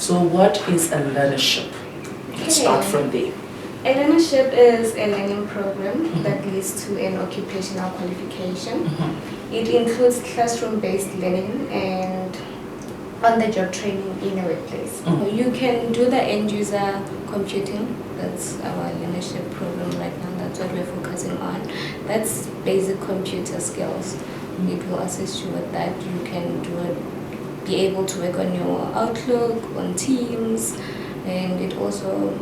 So what is a learnership? Let's start from there. A learnership is a learning program that leads to an occupational qualification. It includes classroom-based learning and on-the-job training in a workplace. You can do the end-user computing. That's our learnership program right now. That's what we're focusing on. That's basic computer skills. It will assist you with that. You can be able to work on your Outlook, on Teams, and it also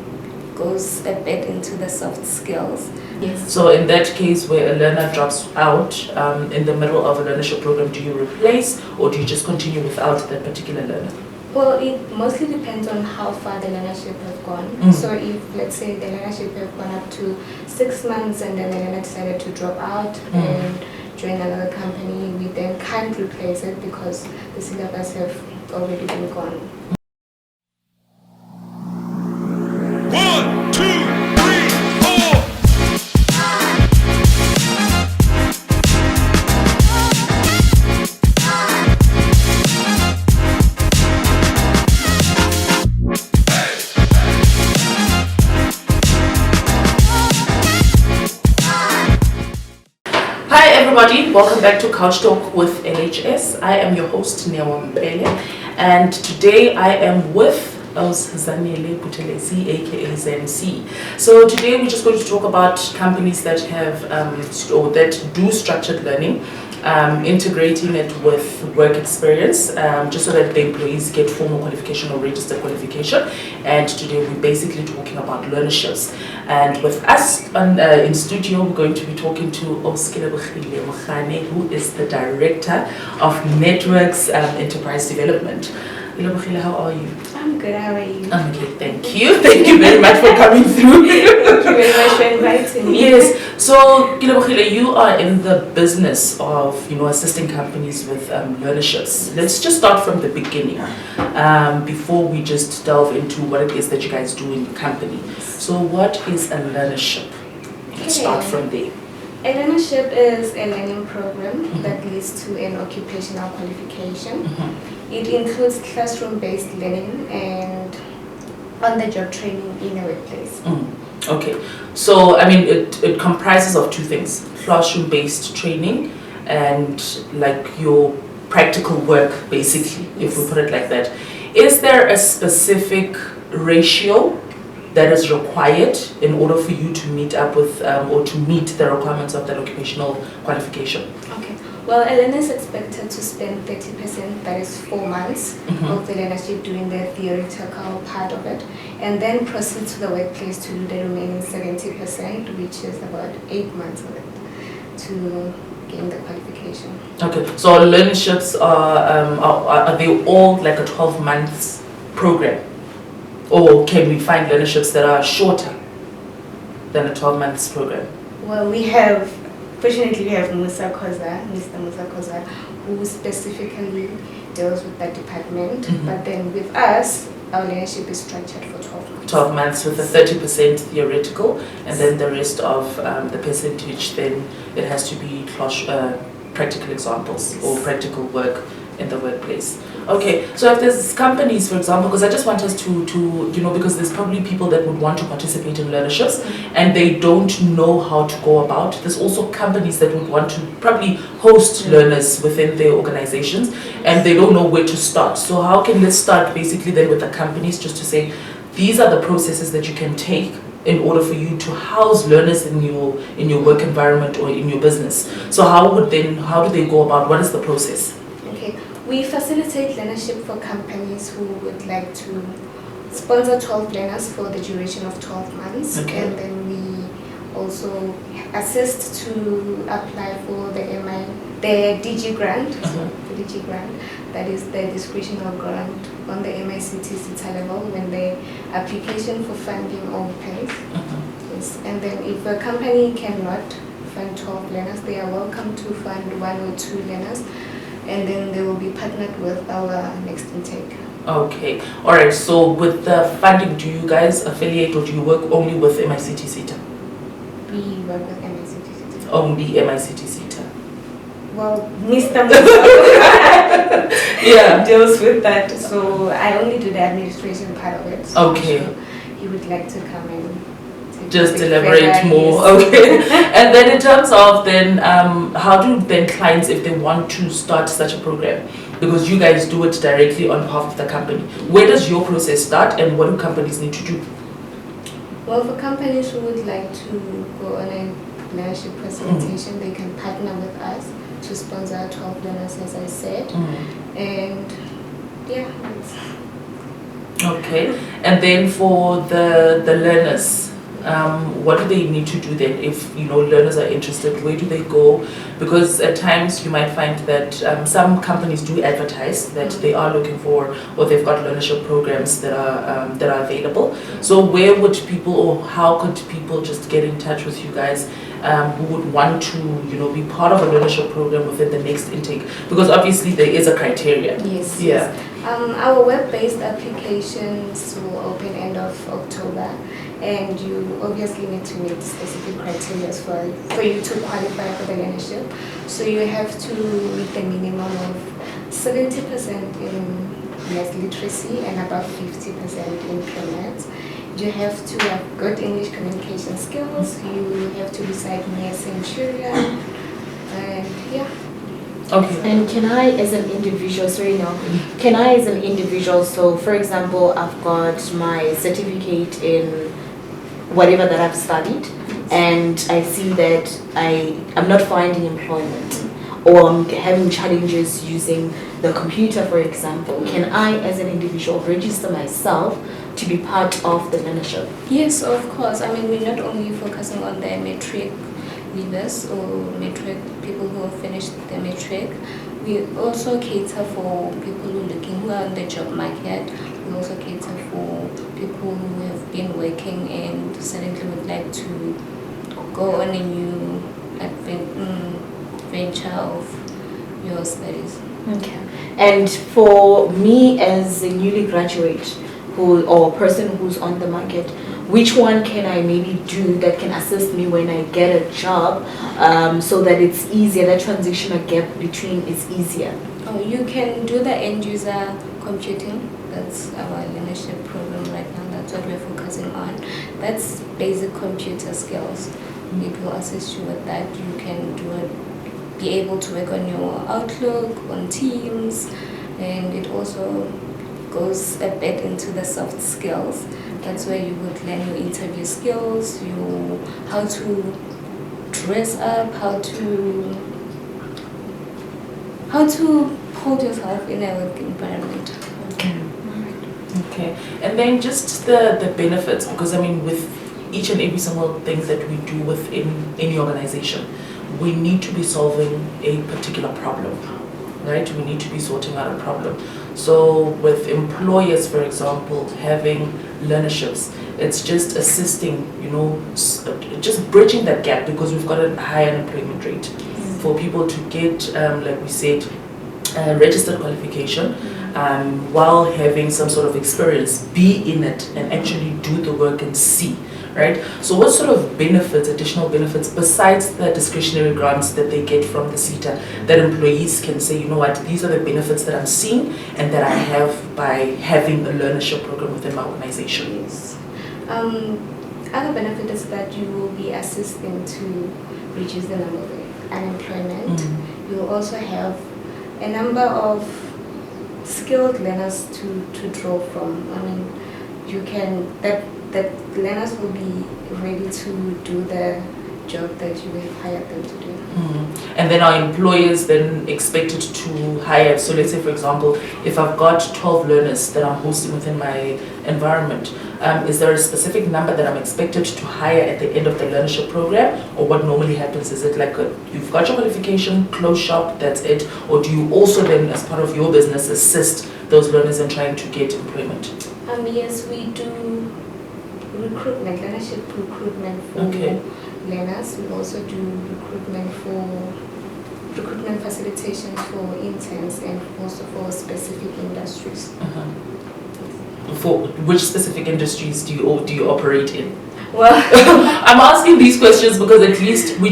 goes a bit into the soft skills. Yes. So in that case where a learner drops out in the middle of a learnership program, do you replace or do you just continue without that particular learner? Well, it mostly depends on how far the learnership have gone. So if, let's say, the learnership have gone up to 6 months and then the learner decided to drop out and join another company, we then can't replace it because the syllabus have already been gone. Everybody, welcome back to Couch Talk with LHS. I am your host, Mpele, and today I am with Zanele, Buthelezi, aka ZNC. So today we're just going to talk about companies that have or that do structured learning, integrating it with work experience, just so that the employees get formal qualification or registered qualification. And today we're basically talking about learnerships. And with us in studio, we're going to be talking to Kelebogile, Mogane, who is the director of Netwxs Enterprise Development. Kelebogile, how are you? I'm good, how are you? I'm okay, thank you. Thank you very much for coming through. Thank you very much for inviting me. Yes, so Kelebogile, you are in the business of assisting companies with learnerships. Let's just start from the beginning before we just delve into what it is that you guys do in your company. So what is a learnership? Let's start from there. A learnership is a learning program that leads to an occupational qualification. It includes classroom-based learning and on-the-job training in a workplace. Okay, so I mean it comprises of two things: classroom-based training and like your practical work, basically, if we put it like that. Is there a specific ratio that is required in order for you to meet up with or to meet the requirements of that occupational qualification? Okay. Well, a learner is expected to spend 30%, that is 4 months, of the learnership doing the theoretical part of it, and then proceed to the workplace to do the remaining 70%, which is about 8 months of it, to gain the qualification. Okay, so learnerships are they all like a 12 months program? Or can we find learnerships that are shorter than a 12 months program? Well, fortunately we have Mr. Musa Koza, who specifically deals with that department. But then with us, our learnership is structured for 12 months. 12 months with a 30% theoretical, and then the rest of the percentage, then it has to be practical examples or practical work in the workplace. Okay, so if there's companies, for example, because I just want us to because there's probably people that would want to participate in learnerships and they don't know how to go about. There's also companies that would want to probably host learners within their organizations and they don't know where to start. So let's start basically then with the companies, just to say these are the processes that you can take in order for you to house learners in your work environment or in your business. So how do they go about? What is the process? We facilitate learnership for companies who would like to sponsor 12 learners for the duration of 12 months. And then we also assist to apply for the DG grant, the DG grant, that is the discretional grant on the MICT level when the application for funding opens. Yes. And then if a company cannot fund 12 learners, they are welcome to fund 1 or 2 learners. And then they will be partnered with our next intake. Okay, all right. So with the funding, do you guys affiliate or do you work only with MICT CETA? We work with MICT CETA. Only MICT CETA. Well, Mr. deals with that. So I only do the administration part of it. So Okay. I'm sure he would like to come in. Just elaborate more. Okay. And then in terms of then, how do then clients, if they want to start such a program, because you guys do it directly on behalf of the company, where does your process start and what do companies need to do? Well, for companies who would like to go on a learnership presentation, they can partner with us to sponsor 12 learners, as I said. And yeah. Okay. And then for the learners, what do they need to do then if learners are interested? Where do they go? Because at times you might find that some companies do advertise that they are looking for, or they've got learnership programs that are available. So where would people, or how could people just get in touch with you guys who would want to be part of a learnership program within the next intake? Because obviously there is a criteria. Yes. Yeah. Our web-based applications will open end of October, and you obviously need to meet specific criteria for you to qualify for the learnership. So you have to meet the minimum of 70% in math literacy and above 50% in pre-math. You have to have good English communication skills. You have to recite near centurion, and yeah. Okay. And can I, as an individual, so for example, I've got my certificate in whatever that I've studied, and I see that I'm not finding employment, or I'm having challenges using the computer, for example. Can I, as an individual, register myself to be part of the learnership? Yes, of course. I mean, we're not only focusing on the matric leavers or matric people who have finished the matric. We also cater for people who are on the job market. We also cater for people who have been working and suddenly would like to go on a new venture of your studies. Okay. And for me as a newly graduate or person who's on the market, which one can I maybe do that can assist me when I get a job, so that it's easier, that transitional gap between is easier? Oh, you can do the end user computing. That's our learnership program right now. That's what we're focusing on. That's basic computer skills. It will assist you with that. You can be able to work on your Outlook, on Teams, and it also goes a bit into the soft skills. That's where you would learn your interview skills, how to dress up, how to hold yourself in a work environment. Okay. And then just the benefits, because I mean with each and every single thing that we do within any organization, we need to be solving a particular problem, right? We need to be sorting out a problem. So with employers, for example, having learnerships, it's just assisting, just bridging that gap, because we've got a high unemployment rate for people to get, like we said, registered qualification, while having some sort of experience, be in it and actually do the work and see. Right? So what sort of benefits, additional benefits, besides the discretionary grants that they get from the CETA, that employees can say, you know what, these are the benefits that I'm seeing and that I have by having a learnership program within my organization? Yes. Other benefit is that you will be assisting to reduce the number of unemployment. You will also have a number of skilled learners to draw from. I mean, you can, that learners will be ready to do the job that you have hired them to do. And then are employers then expected to hire? So let's say, for example, if I've got 12 learners that I'm hosting within my environment, is there a specific number that I'm expected to hire at the end of the learnership program? Or what normally happens, is it like you've got your qualification, close shop, that's it? Or do you also then, as part of your business, assist those learners in trying to get employment? Yes, we do recruitment, learnership recruitment for learners. We also do recruitment facilitation for interns and also for specific industries. For which specific industries do you operate in? Well, I'm asking these questions because at least we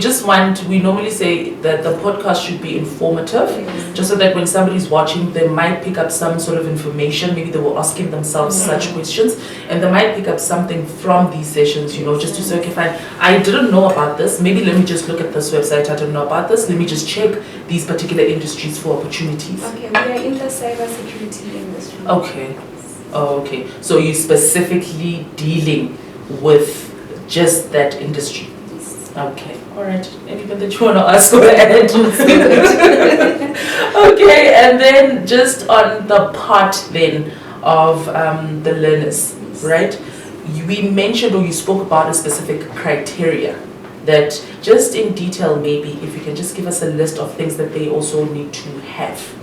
normally say that the podcast should be informative just so that when somebody's watching, they might pick up some sort of information. Maybe they were asking themselves such questions, and they might pick up something from these sessions, you know, just to say, okay, fine, I didn't know about this. Maybe let me just look at this website. I didn't know about this. Let me just check these particular industries for opportunities. Okay, we are in the cybersecurity industry. Okay. Oh, okay. So you're specifically dealing with just that industry. Yes. Okay. All right. Anything that you want to ask, go ahead. Okay. And then just on the part then of the learners, right? We mentioned or you spoke about a specific criteria that just in detail, maybe if you can just give us a list of things that they also need to have.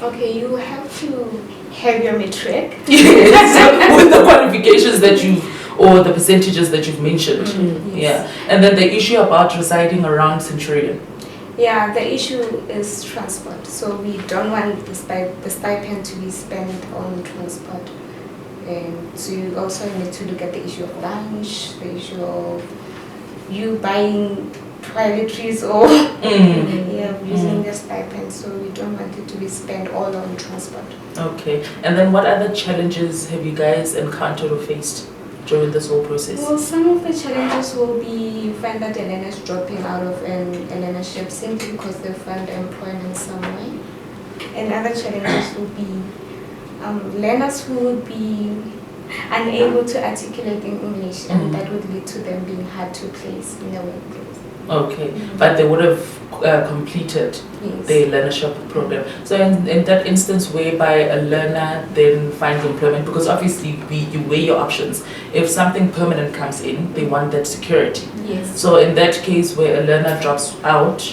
Okay, you have to have your matric. Yes, with the qualifications that you or the percentages that you've mentioned. Yes. Yeah, and then the issue about residing around Centurion. Yeah, the issue is transport. So we don't want the stipend to be spent on transport. And so you also need to look at the issue of lunch, the issue of you buying toiletries or using the stipend. So we don't want it to be spent all on transport. Okay, and then what other challenges have you guys encountered or faced during this whole process? Well, some of the challenges will be you find that the learners dropping out of a learnership simply because they find employment somewhere. And other challenges will be learners who would be unable to articulate in English, and that would lead to them being hard to place in the workplace. Okay, but they would have completed the learnership program. So in that instance whereby a learner then finds employment, because obviously you weigh your options. If something permanent comes in, they want that security. Yes. So in that case where a learner drops out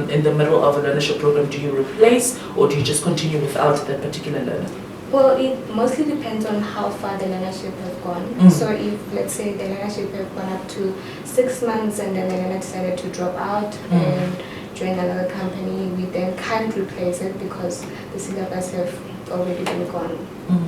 in the middle of a learnership program, do you replace or do you just continue without that particular learner? Well, it mostly depends on how far the learnership has gone. So if, let's say, the learnership has gone up to 6 months and then the learner decided to drop out and join another company, we then can't replace it because the syllabus have already been gone.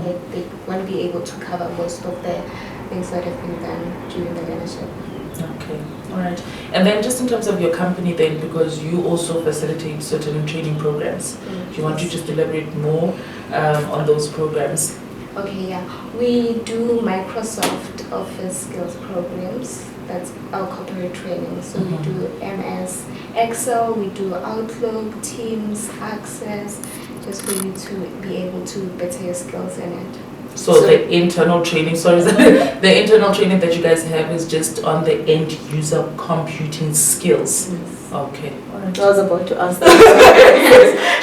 Like they won't be able to cover most of the things that have been done during the learnership. Okay, all right. And then just in terms of your company then, because you also facilitate certain training programs, do you want to just elaborate more on those programs? Okay, yeah. We do Microsoft Office skills programs. That's our corporate training. So we do MS Excel, we do Outlook, Teams, Access, just for you to be able to better your skills in it. So the internal training, the internal training that you guys have is just on the end user computing skills. Yes. Okay. All right. I was about to ask that.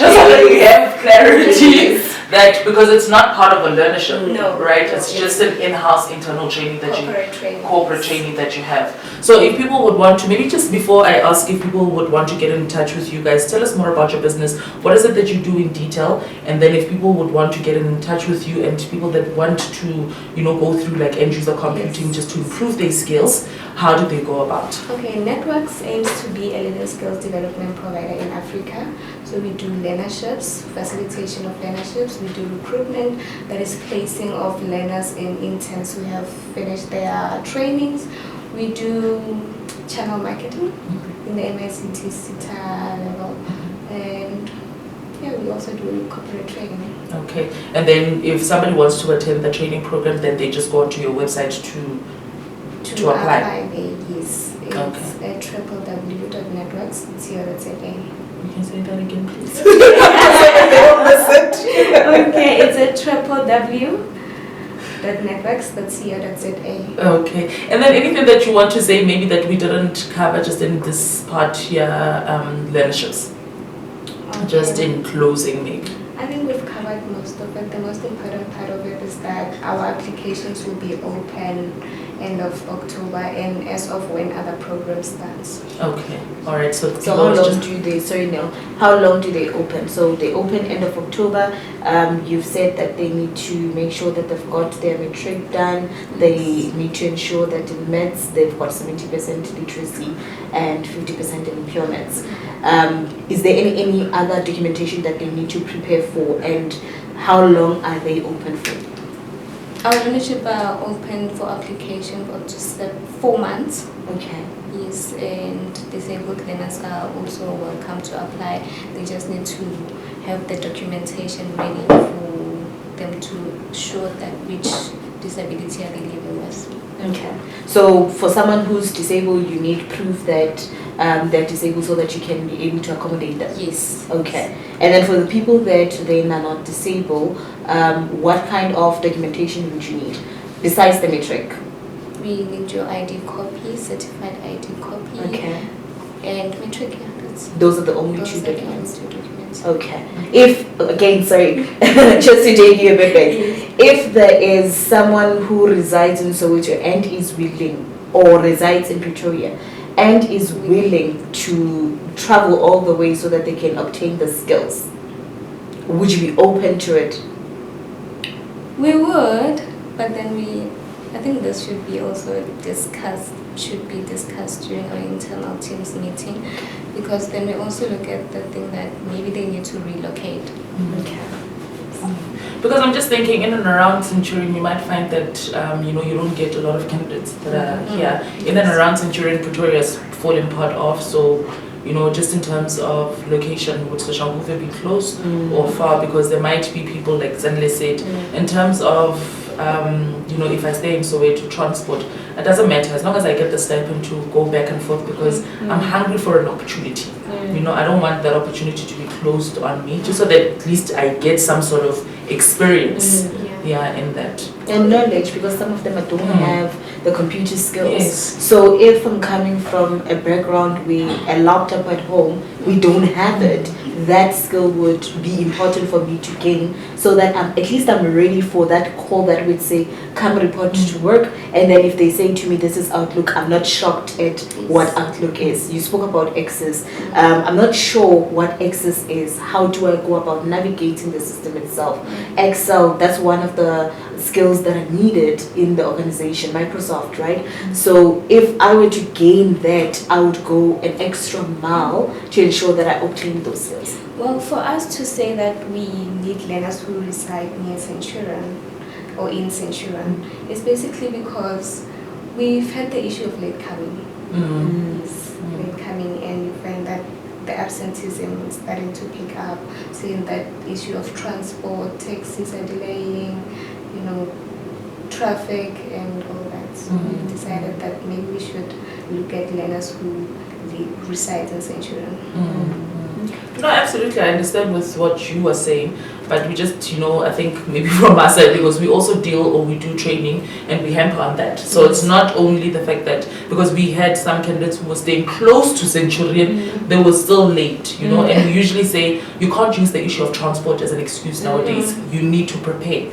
Just so that we have clarity that because it's not part of a learnership, No, right? no, It's just an in-house internal training that corporate training. training that you have. So if people would want to, maybe just before I ask if people would want to get in touch with you guys, tell us more about your business. What is it that you do in detail? And then if people would want to get in touch with you and people that want to, you know, go through like end user computing just to improve their skills, how do they go about? Okay, Netwxs aims to be a learning skills development provider in Africa. So we do learnerships, facilitation of learnerships, we do recruitment, that is placing of learners in interns who have finished their trainings. We do channel marketing in the MICT CETA level, and yeah, we also do corporate training. Okay, and then if somebody wants to attend the training program, then they just go onto your website to apply. Yes, it's www.netwxs.co.za. You can say that again, please. Okay, it's www.netwxs.co.za. Okay, and then anything that you want to say, maybe that we didn't cover just in this part here, learnerships, just in closing, maybe. I think we've covered most of it. The most important part of it is that our applications will be open end of October and as of when other programs starts. Okay, all right. So how long do they? How long do they open? So they open end of October. You've said that they need to make sure that they've got their matric done. They need to ensure that in maths they've got 70% literacy and 50% in employments. Is there any other documentation that they need to prepare for, and how long are they open for? Our learnership are open for application for just 4 months. Okay. Yes, and disabled learners are also welcome to apply. They just need to have the documentation ready for them to show that which disability are they living with. Okay. So for someone who's disabled, you need proof that they're disabled so that you can be able to accommodate them. Yes. Okay. And then for the people that then are not disabled, what kind of documentation would you need besides the matric? We need your ID copy, certified ID copy. Okay. And matric. Those are the only Those two are the documents. only two documents. Okay. If, again, sorry, just to take you a bit back, if there is someone who resides in Soweto and is willing, or resides in Pretoria, and is willing to travel all the way so that they can obtain the skills, would you be open to it? We would, but then I think this should be also discussed during our internal teams meeting, because then we also look at the thing that maybe they need to relocate. Okay. Because I'm just thinking, in and around Centurion, you might find that you don't get a lot of candidates that are here. In and around Centurion, Pretoria is falling part of. So, just in terms of location, would Soshanguve be close or far? Because there might be people, like Zanele said, in terms of if I stay in Soweto, transport, it doesn't matter as long as I get the stipend to go back and forth, because I'm hungry for an opportunity. I don't want that opportunity to be closed on me, just so that at least I get some sort of experience in that. And knowledge, because some of them don't have the computer skills. Yes. So if I'm coming from a background where a laptop at home, we don't have it, that skill would be important for me to gain, so that at least I'm ready for that call that would say, come report to work. And then if they say to me, this is Outlook, I'm not shocked at what Outlook is. You spoke about Access. I'm not sure what Access is. How do I go about navigating the system itself? Excel, that's one of the skills that are needed in the organization, Microsoft, right? So if I were to gain that, I would go an extra mile to ensure that I obtain those skills. Well, for us to say that we need learners who reside near Centurion or in Centurion is basically because we've had the issue of late coming. Yes, late coming, and you find that the absenteeism is starting to pick up, seeing that issue of transport, taxis are delaying, traffic and all that. So we decided that maybe we should look at learners who reside in Centurion. No, absolutely. I understand with what you were saying, but we just, I think maybe from our side, because we also deal or we do training and we hamper on that. So it's not only the fact that, because we had some candidates who were staying close to Centurion, they were still late, and we usually say, you can't use the issue of transport as an excuse nowadays. You need to prepare.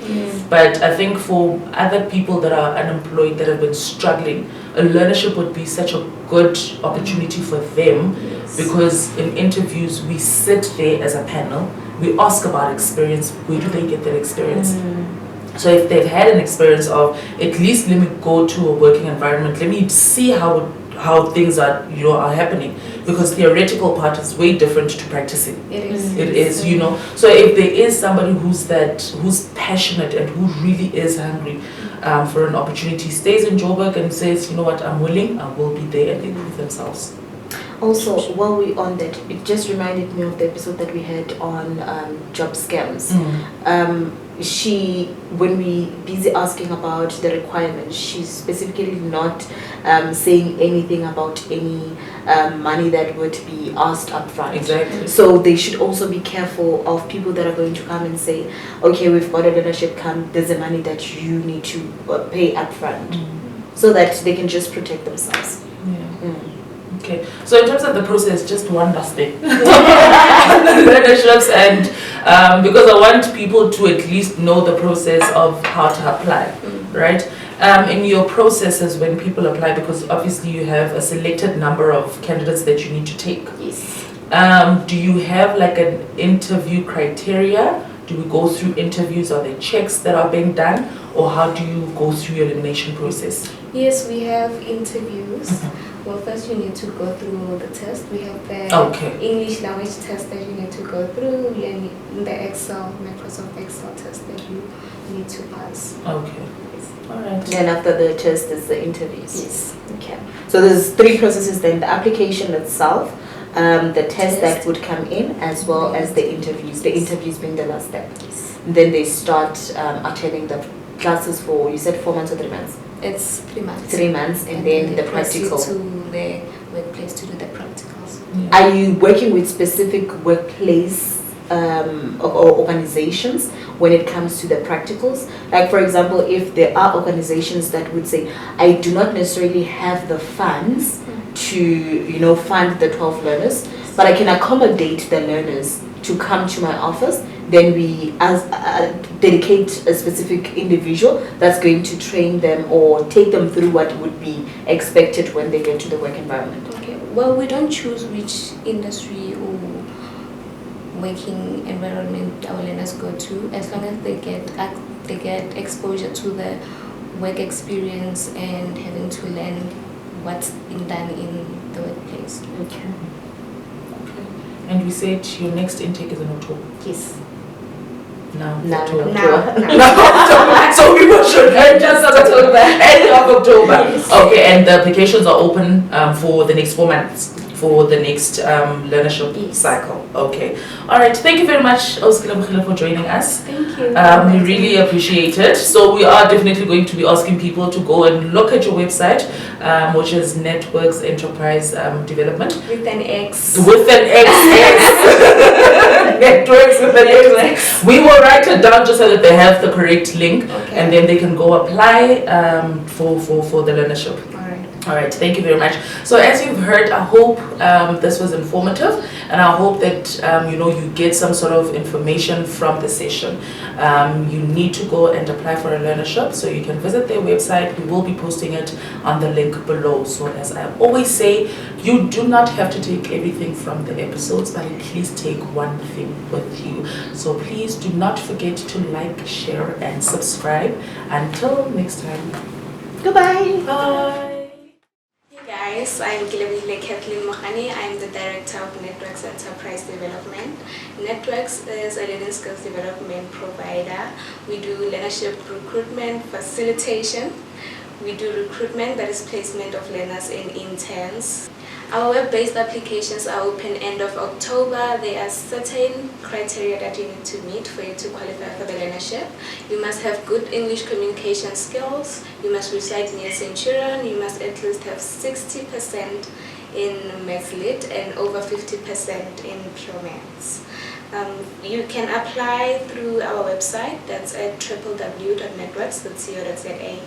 But I think for other people that are unemployed, that have been struggling, a learnership would be such a good opportunity for them, because in interviews we sit there as a panel, we ask about experience, where do they get that experience? So if they've had an experience of, at least let me go to a working environment, let me see how things are are happening, because theoretical part is way different to practicing. It is. It is, So if there is somebody who's passionate and who really is hungry for an opportunity, stays in Joburg and says, what, I'm willing, I will be there, and they prove themselves. Also, while we're on that, it just reminded me of the episode that we had on job scams. When we busy asking about the requirements, she's specifically not saying anything about any money that would be asked up front. Exactly. So they should also be careful of people that are going to come and say, okay, we've got a learnership camp, there's a money that you need to pay up front, so that they can just protect themselves. Okay, so in terms of the process, just one last thing. Learnerships, and because I want people to at least know the process of how to apply, right? In your processes when people apply, because obviously you have a selected number of candidates that you need to take. Yes. Do you have like an interview criteria? Do we go through interviews? Are there checks that are being done? Or how do you go through your elimination process? Yes, we have interviews. Well, first you need to go through the test. We have the English language test that you need to go through, and the Microsoft Excel test that you need to pass. Okay. All right. And after the test is the interviews. Yes. Okay. So there's 3 processes then: the application itself, the test that would come in, as well as the interviews being the last step. Then they start attending the classes for, you said 4 months or 3 months? It's 3 months. 3 months, and then the practical. To the workplace to do the practicals. Are you working with specific workplace or organizations when it comes to the practicals? Like, for example, if there are organizations that would say, I do not necessarily have the funds to, fund the 12 learners, but I can accommodate the learners to come to my office, then we dedicate a specific individual that's going to train them or take them through what would be expected when they get to the work environment. Okay. Well, we don't choose which industry or working environment our learners go to, as long as they get exposure to the work experience and having to learn what's been done in the workplace. Okay. And we said your next intake is in October. Yes. Now. Now. So people should just October. End of October. Yes. Okay, and the applications are open for the next 4 months. For the next learnership cycle. Okay. All right. Thank you very much, Kelebogile, for joining us. Thank you. We really appreciate it. So we are definitely going to be asking people to go and look at your website, which is Netwxs Enterprise Development. With an X. With an X. Netwxs with an X. We will write it down just so that they have the correct link, and then they can go apply for the learnership. All right, thank you very much. So as you've heard, I hope this was informative, and I hope that you get some sort of information from the session. You need to go and apply for a learnership, so you can visit their website. We will be posting it on the link below. So as I always say, you do not have to take everything from the episodes, but at least take one thing with you. So please do not forget to like, share, and subscribe. Until next time. Goodbye. Bye. Guys, I'm Kelebogile Cathleen Mogane. I'm the Director of Netwxs Enterprise Development. Netwxs is a learning skills development provider. We do learnership recruitment, facilitation. We do recruitment, that is placement of learners in interns. Our web-based applications are open end of October. There are certain criteria that you need to meet for you to qualify for the learnership. You must have good English communication skills. You must reside near Centurion. You must at least have 60% in Maths Lit and over 50% in Pure Maths. You can apply through our website. That's at www.netwxs.co.za.